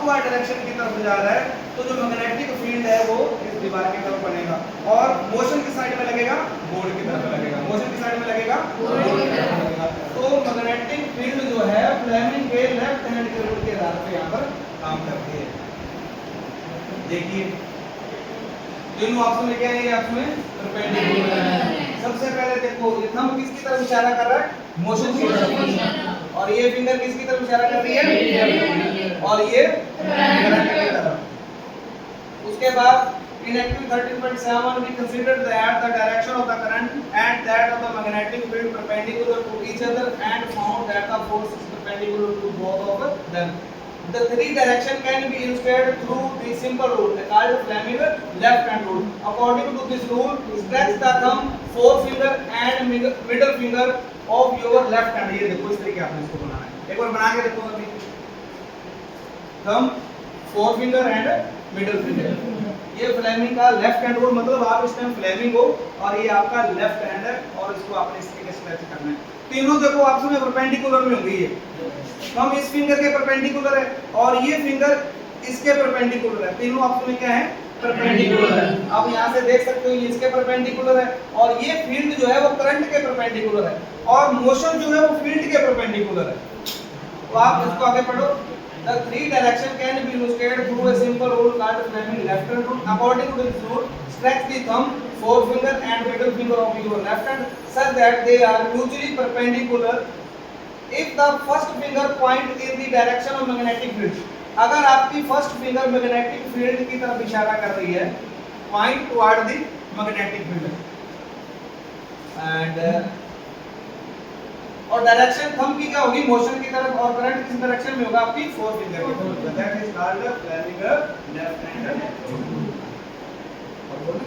Upward direction की तरफ जा रहा है तो जो मैग्नेटिक फील्ड है वो इस दीवार की तरफ बनेगा और मोशन की साइड में लगेगा बोर्ड की तरफ लगेगा, मोशन की साइड में लगेगा बोर्ड की तरफ लगेगा। तो मैग्नेटिक फील्ड जो है फ्लेमिंग के लेफ्ट हैंड के रूल के आधार पर यहाँ पर काम करती है। देखिए तीनों ऑप्शन लिखे हैं, ये ऑप्शन परपेंडिकुलर है। सबसे पहले देखो ये थंब किसकी तरफ इशारा कर रहा है, मोशन की तरफ, और ये फिंगर किसकी तरफ इशारा कर रही है, और ये करंट की तरफ। उसके बाद in active 13.7 we considered that the direction of the current and that of the magnetic field perpendicular to each other and found that the force is perpendicular to both of them. The three direction can be illustrated through the simple rule called Fleming left hand rule. According to this rule, stretch the thumb, forefinger and middle finger of your left hand. ये देखो इस तरीके आपने इसको बनाना है, एक बार बना के देखो अभी। thumb, forefinger and middle finger, ये फ्लेमिंग का लेफ्ट हैंड रूल, मतलब आप इस टाइम फ्लेमिंग हो और ये आपका लेफ्ट हैंड है और इसको आपने इस तरीके से स्ट्रेच करना है। तीनों देखो आपस में परपेंडिकुलर में होंगी, ये हम इस फिंगर के परपेंडिकुलर है और ये फिंगर इसके परपेंडिकुलर है, तीनों आपस में क्या है, परपेंडिकुलर है। आप यहाँ से देख सकते हो ये इसके परपेंडिकुलर है और ये फील्ड जो है वो करंट के परपेंडिकुलर है और मोशन जो है वो फील्ड के परपेंडिकुलर है। तो आप इसको आगे पढ़ो। The three direction can be illustrated through a simple rule called Fleming left hand rule. According to this rule, stretch the thumb, forefinger and middle finger of your left hand such that they are mutually perpendicular if the first finger point in the direction of magnetic field. अगर आपकी first finger magnetic field की तरफ इशारा कर रही है, point toward the magnetic field, and और direction thumb की क्या होगी, मोशन की तरफ, और करंट किस डायरेक्शन में होगा, आपकी फोर फिंगर की तरफ। That is called Fleming left hand rule.